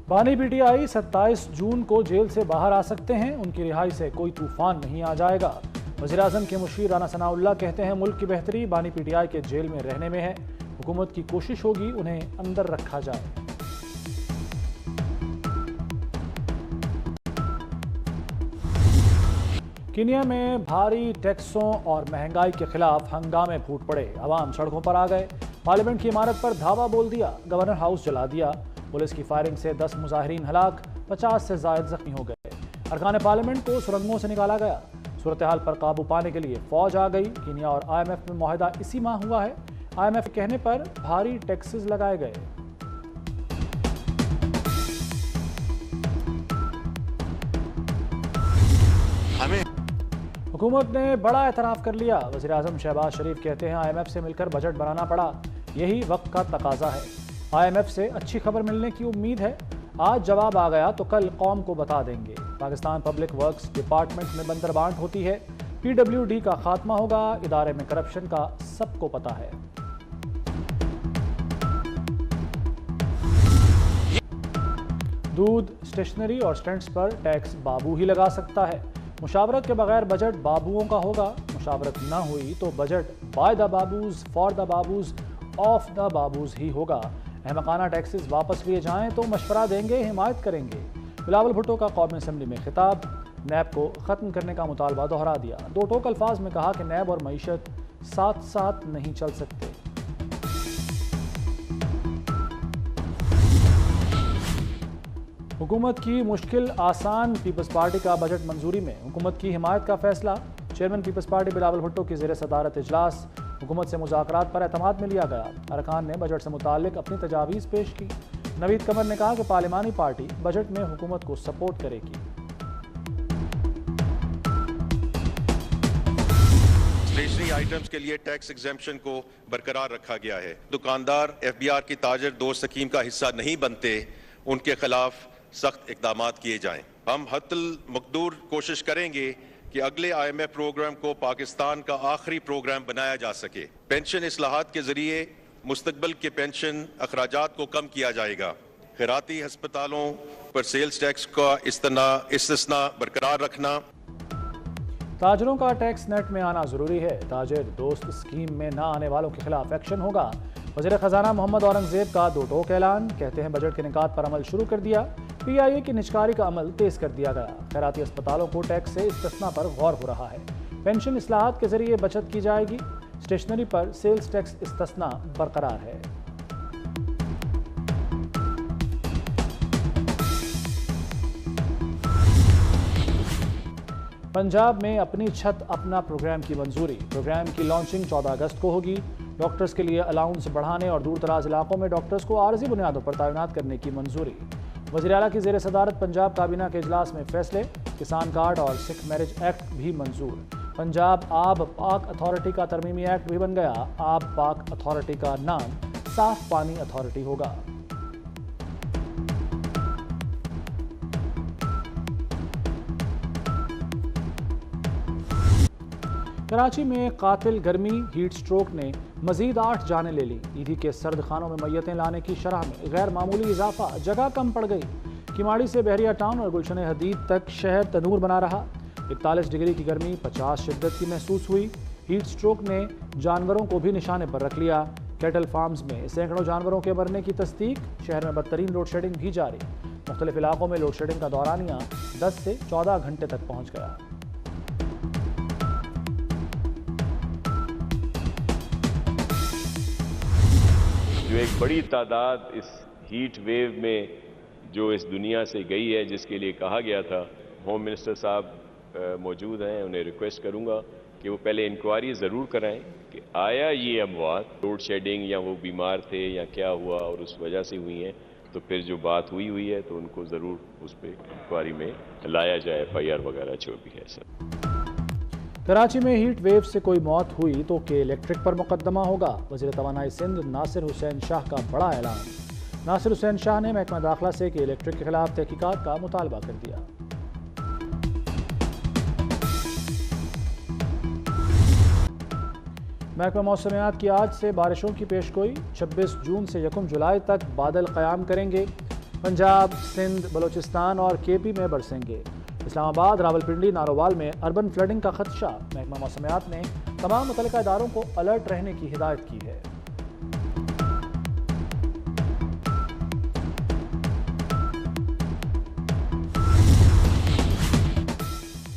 बानी पीटीआई 27 जून को जेल से बाहर आ सकते हैं। उनकी रिहाई से कोई तूफान नहीं आ जाएगा। वज़ीर-ए-आज़म के मुशीर राना सनाउल्लाह कहते हैं मुल्क की बेहतरी बानी पीटीआई के जेल में रहने में है। हुकूमत की कोशिश होगी उन्हें अंदर रखा जाए। कीनिया में भारी टैक्सों और महंगाई के खिलाफ हंगामे फूट पड़े। अवाम सड़कों पर आ गए। पार्लियामेंट की इमारत पर धावा बोल दिया। गवर्नर हाउस जला दिया। पुलिस की फायरिंग से 10 मुजाहिरीन हलाक, 50 से ज्यादा जख्मी हो गए। अरकान पार्लियामेंट को सुरंगों से निकाला गया। सूरत हाल पर काबू पाने के लिए फौज आ गई। कीनिया और IMF में मुआहदा इसी माह हुआ है। IMF के कहने पर भारी टैक्सेस लगाए गए। हुकूमत ने बड़ा एतराफ़ कर लिया। वज़ीर-ए-आज़म शहबाज शरीफ कहते हैं IMF से मिलकर बजट बनाना पड़ा, यही वक्त का तकाजा है। IMF से अच्छी खबर मिलने की उम्मीद है। आज जवाब आ गया तो कल कौम को बता देंगे। पाकिस्तान पब्लिक वर्क्स डिपार्टमेंट में बंदरबांट होती है। PWD का खात्मा होगा। इदारे में करप्शन का सबको पता है। दूध, स्टेशनरी और स्टैंड्स पर टैक्स बाबू ही लगा सकता है। मुशावरत के बगैर बजट बाबुओं का होगा। मुशावरत न हुई तो budget by the babus, for the babus, of the babus ही होगा। अहमकाना टैक्सेस वापस लिए जाएं तो मशवरा देंगे, हिमायत करेंगे। बिलावल भुट्टो का कौमी असम्बली में खिताब। नैब को ख़त्म करने का मुतालबा दोहरा दिया। दो टोक अल्फाज में कहा कि नैब और मईशत साथ साथ नहीं चल सकते। हुकूमत की मुश्किल आसान, पीपल्स पार्टी का बजट मंजूरी में हुकूमत की हिमायत का फैसला। Chairman Peoples Party Bilawal Bhutto की ज़ेर सदारत इजलास। हुकूमत से मुज़ाकरात पर एतमाद में लिया गया। अरकान ने बजट से मुताल्लिक अपनी तजावीज़ पेश की। नवीद कमर ने कहा कि पार्लिमानी पार्टी बजट में हुकूमत को सपोर्ट करेगी। स्टेशनरी आइटम्स के लिए टैक्स एग्जेम्पशन को बरकरार रखा गया है। दुकानदार FBR की ताजर दोस्त स्कीम का हिस्सा नहीं बनते, उनके खिलाफ सख्त इकदाम किए जाएं। हम हद्दुल मकदूर कोशिश करेंगे कि अगले IMF प्रोग्राम को पाकिस्तान का आखिरी प्रोग्राम बनाया जा सके। पेंशन इस्लाहात के जरिए मुस्तकबिल के पेंशन अखराजात को कम किया जाएगा। खैराती हस्पतालों पर सेल्स टैक्स का इस्तिस्ना बरकरार रखना। ताजरों का टैक्स नेट में आना जरूरी है। ताजिर दोस्त स्कीम में न आने वालों के खिलाफ एक्शन होगा। वज़ीर ख़जाना मोहम्मद औरंगज़ेब का दो टोक ऐलान। कहते हैं बजट के निकात पर अमल शुरू कर दिया। PIA की निजकारी का अमल तेज कर दिया गया। खैराती अस्पतालों को टैक्स से इस्तिस्ना पर गौर हो रहा है। पेंशन इस्लाहात के जरिए बचत की जाएगी। स्टेशनरी पर सेल्स टैक्स इस्तिस्ना बरकरार है। पंजाब में अपनी छत अपना प्रोग्राम की मंजूरी। प्रोग्राम की लॉन्चिंग 14 अगस्त को होगी। डॉक्टर्स के लिए अलाउंस बढ़ाने और दूर दराज इलाकों में डॉक्टर्स को आर्जी बुनियादों पर तैनात करने की मंजूरी। वज़ीर आला की ज़ेर सदारत पंजाब काबीना के इजलास में फैसले। किसान कार्ड और सिख मैरिज एक्ट भी मंजूर। पंजाब आब पाक अथॉरिटी का तरमीमी एक्ट भी बन गया। आब पाक अथॉरिटी का नाम साफ पानी अथॉरिटी होगा। कराची में कातिल गर्मी हीट स्ट्रोक ने मजीद 8 जानें ले ली। ईदी के सर्द खानों में मैयतें लाने की शरह में गैर मामूली इजाफा। जगह कम पड़ गई। किमाड़ी से बहरिया टाउन और गुलशन हदीद तक शहर तनूर बना रहा। 41 डिग्री की गर्मी 50 शिद्दत की महसूस हुई। हीट स्ट्रोक ने जानवरों को भी निशाने पर रख लिया। कैटल फार्म्स में सैकड़ों जानवरों के मरने की तस्दीक। शहर में बदतरीन लोड शेडिंग भी जारी। मुख्तलिफ इलाकों में लोड शेडिंग का दौरानिया 10 से 14 घंटे तक पहुँच गया। जो एक बड़ी तादाद इस हीट वेव में जो इस दुनिया से गई है, जिसके लिए कहा गया था, होम मिनिस्टर साहब मौजूद हैं। उन्हें रिक्वेस्ट करूंगा कि वो पहले इंक्वायरी ज़रूर कराएं कि आया ये अमवात लोड शेडिंग या वो बीमार थे या क्या हुआ और उस वजह से हुई हैं। तो फिर जो बात हुई है तो उनको ज़रूर उस पर इंक्वायरी में लाया जाए, FIR वगैरह जो भी है सर। कराची में हीट वेव से कोई मौत हुई तो के इलेक्ट्रिक पर मुकदमा होगा। वज़ीर तवानाई सिंध नासिर हुसैन शाह का बड़ा ऐलान। नासिर हुसैन शाह ने महकमा दाखिला से के इलेक्ट्रिक के खिलाफ तहकीकात का मुतालबा कर दिया। महकमा मौसमियात की आज से बारिशों की पेशगोई। 26 जून से 1 जुलाई तक बादल क़याम करेंगे। पंजाब, सिंध, बलूचिस्तान और KP में बरसेंगे। इस्लामाबाद, रावलपिंडी, नारोवाल में अर्बन फ्लडिंग का खदशा। महकमा मौसमियात ने तमाम मुतल्लिका इदारों को अलर्ट रहने की हिदायत की है।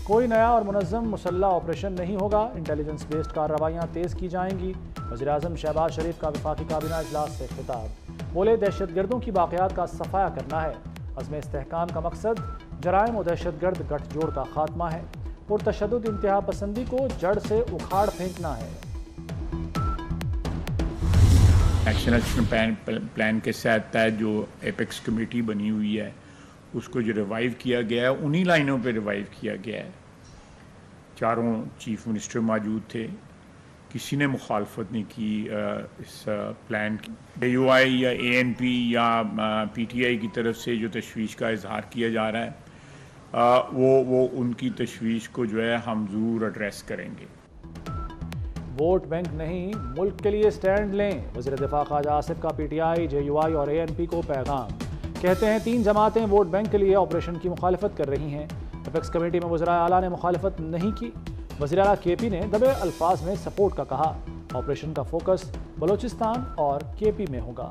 कोई नया और मुनज़्ज़म मुसल्ला ऑपरेशन नहीं होगा। इंटेलिजेंस बेस्ड कार्रवाइयाँ तेज़ की जाएंगी। वज़ीर-ए-आज़म शहबाज शरीफ का वफाकी काबीना इजलास से खिताब। बोले, दहशतगर्दों की बाक़ियात का सफाया करना है। अज़्म इस्तेहकाम का मकसद जराइम और दहशतगर्द गठजोड़ का खात्मा है। पुरतशद्दुद इंतहा पसंदी को जड़ से उखाड़ फेंकना है। एक्शन प्लान के तहत जो एपेक्स कमेटी बनी हुई है उसको जो रिवाइव किया गया है, उन्हीं लाइनों पे रिवाइव किया गया है। चारों चीफ मिनिस्टर मौजूद थे, किसी ने मुखालफत नहीं की इस प्लान की। AUI या ANP या PTI की तरफ से जो तशवीश का इजहार किया जा रहा है वो उनकी तशवीश को जो है हम ज़रूर एड्रेस करेंगे। वोट बैंक नहीं, मुल्क के लिए स्टैंड लें। वज़ीर दिफा ख्वाजा आसिफ का PTI, JUI और ANP को पैगाम। कहते हैं 3 जमातें वोट बैंक के लिए ऑपरेशन की मुखालफत कर रही हैं। एपेक्स कमेटी में वज़ीर आला ने मुखालफत नहीं की। वज़ीर आला KP ने दबे अल्फाज में सपोर्ट का कहा। ऑपरेशन का फोकस बलूचिस्तान और KP में होगा।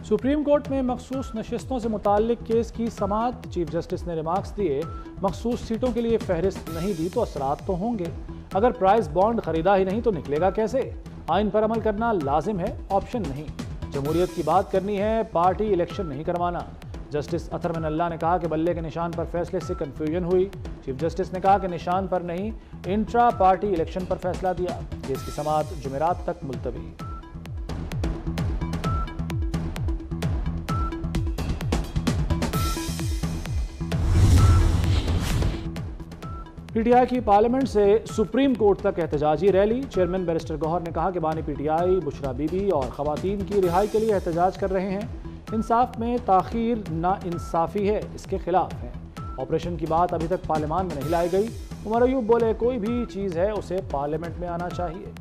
सुप्रीम कोर्ट में मखसूस नशिस्तों से मुताल्लिक केस की समाअत। चीफ जस्टिस ने रिमार्क्स दिए, मखसूस सीटों के लिए फहरिस्त नहीं दी तो असरात तो होंगे। अगर प्राइस बॉन्ड खरीदा ही नहीं तो निकलेगा कैसे? आइन पर अमल करना लाजिम है, ऑप्शन नहीं। जमहूरियत की बात करनी है, पार्टी इलेक्शन नहीं करवाना। जस्टिस अतर मिनल्ला ने कहा कि बल्ले के निशान पर फैसले से कन्फ्यूजन हुई। चीफ जस्टिस ने कहा कि निशान पर नहीं, इंट्रा पार्टी इलेक्शन पर फैसला दिया। केस की समाअत जुमेरात तक मुलतवी। PTI की पार्लियामेंट से सुप्रीम कोर्ट तक एहतजाजी रैली। चेयरमैन बैरिस्टर गौहर ने कहा कि बानी PTI बुशरा बीबी और खवातीन की रिहाई के लिए एहतजाज कर रहे हैं। इंसाफ में ताखीर नाइंसाफी है, इसके खिलाफ है। ऑपरेशन की बात अभी तक पार्लियामान में नहीं लाई गई। उमर अयूब बोले, कोई भी चीज़ है उसे पार्लियामेंट में आना चाहिए।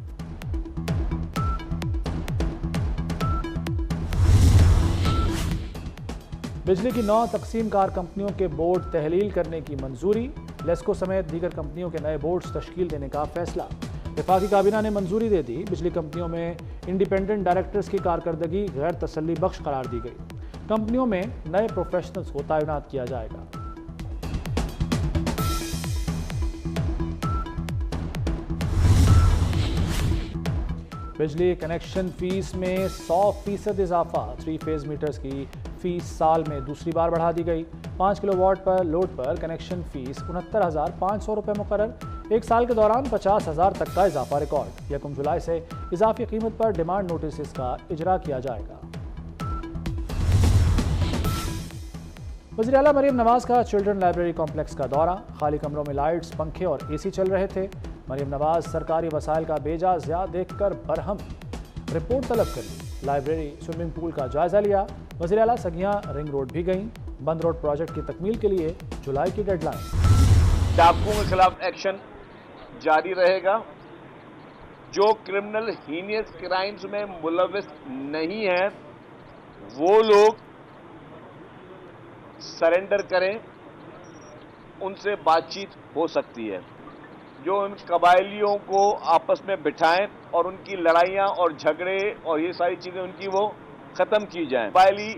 बिजली की 9 तकसीम कार कंपनियों के बोर्ड तहलील करने की मंजूरी। लेस्को समेत दीगर कंपनियों के नए बोर्ड्स तश्कील देने का फैसला। वफाकी काबीना ने मंजूरी दे दी। बिजली कंपनियों में इंडिपेंडेंट डायरेक्टर्स की कारकर्दगी गैर तसल्ली बख्श करार दी गई। कंपनियों में नए प्रोफेशनल्स को तैनात किया जाएगा। बिजली कनेक्शन फीस में 100% इजाफा। 3 फेज मीटर्स की फीस साल में दूसरी बार बढ़ा दी गई। 5 किलोवाट पर लोड पर कनेक्शन फीस 69,500 रुपये मुकर्रर। 1 साल के दौरान 50,000 तक का इजाफा रिकॉर्ड। 1 जुलाई से इजाफी कीमत पर डिमांड नोटिस का इजरा किया जाएगा। वज़ीर आला मरीम नवाज का चिल्ड्रन लाइब्रेरी कॉम्प्लेक्स का दौरा। खाली कमरों में लाइट्स, पंखे और AC चल रहे थे। मरीम नवाज सरकारी वसाइल का बेजा ज़िया देखकर बरहम। रिपोर्ट तलब कर ली। लाइब्रेरी, स्विमिंग पूल का जायजा लिया। वज़ीर आला सगियां रिंग रोड भी गईं। बंद रोड प्रोजेक्ट की तकमील के लिए जुलाई की डेडलाइन। डाकुओं के खिलाफ एक्शन जारी रहेगा। जो क्रिमिनल हीनियस क्राइम्स में मुलविस नहीं है वो लोग सरेंडर करें, उनसे बातचीत हो सकती है। जो उन कबायलियों को आपस में बिठाएं और उनकी लड़ाइयां और झगड़े और ये सारी चीजें उनकी वो खत्म की जाएं। कबायली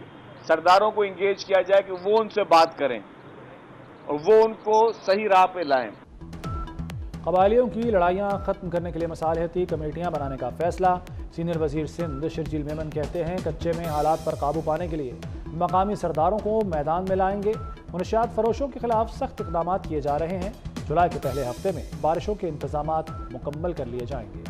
सरदारों को इंगेज किया जाए कि वो उनसे बात करें और वो उनको सही राह पे लाएं। कबायलियों की लड़ाइयाँ ख़त्म करने के लिए मसालहती कमेटियाँ बनाने का फैसला। सीनियर वजीर सिंध शर्जील मेमन कहते हैं, कच्चे में हालात पर काबू पाने के लिए मकामी सरदारों को मैदान में लाएंगे। मुनशियात फरोशों के खिलाफ सख्त इक़दाम किए जा रहे हैं। जुलाई के पहले हफ्ते में बारिशों के इंतजामात मुकम्मल कर लिए जाएंगे।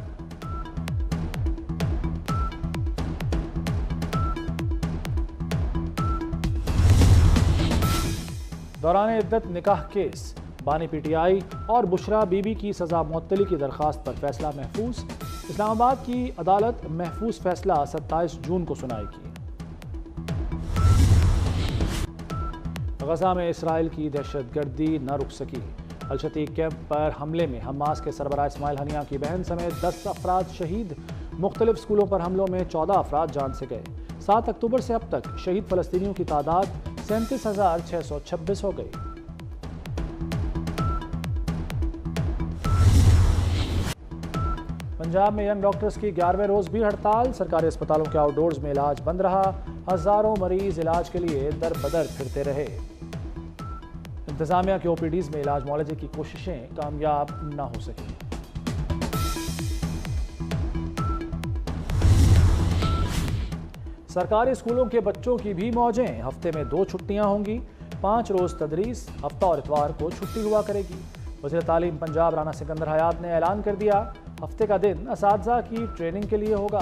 दौरान इद्दत निकाह केस। बानी PTI और बुशरा बीबी की सजा मुअत्तली की दरख्वास्त पर फैसला महफूज। इस्लामाबाद की अदालत महफूज फैसला 27 जून को सुनाएगी। गजा में इसराइल की दहशतगर्दी न रुक सकी। अलशती कैंप पर हमले में हमास के सरबराह इस्माइल हनिया की बहन समेत 10 अफराद शहीद। मुख्तलिफ स्कूलों पर हमलों में 14 अफराद जान से गए। 7 अक्टूबर से अब तक शहीद फ़लस्तीनियों की तादाद 37,626 हो गई। पंजाब में यंग डॉक्टर्स की 11वें रोज भी हड़ताल। सरकारी अस्पतालों के आउटडोर्स में इलाज बंद रहा। हजारों मरीज इलाज के लिए दर बदर फिरते रहे। इंतजामिया के ओपीडीज में इलाज मुआलजे की कोशिशें कामयाब न हो सकी। सरकारी स्कूलों के बच्चों की भी मौजें। हफ्ते में 2 छुट्टियां होंगी। 5 रोज तदरीस, हफ्ता और इतवार को छुट्टी हुआ करेगी। वज़ीर तालीम पंजाब राना सिकंदर हयात ने ऐलान कर दिया, हफ्ते का दिन असातिज़ा की ट्रेनिंग के लिए होगा।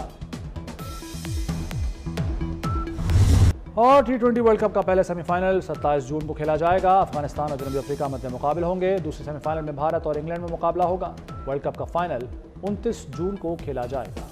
और T20 वर्ल्ड कप का पहले सेमीफाइनल 27 जून को खेला जाएगा। अफगानिस्तान और जनूबी अफ्रीका मध्य मुकाबले होंगे। दूसरे सेमीफाइनल में भारत और इंग्लैंड में मुकाबला होगा। वर्ल्ड कप का फाइनल 29 जून को खेला जाएगा।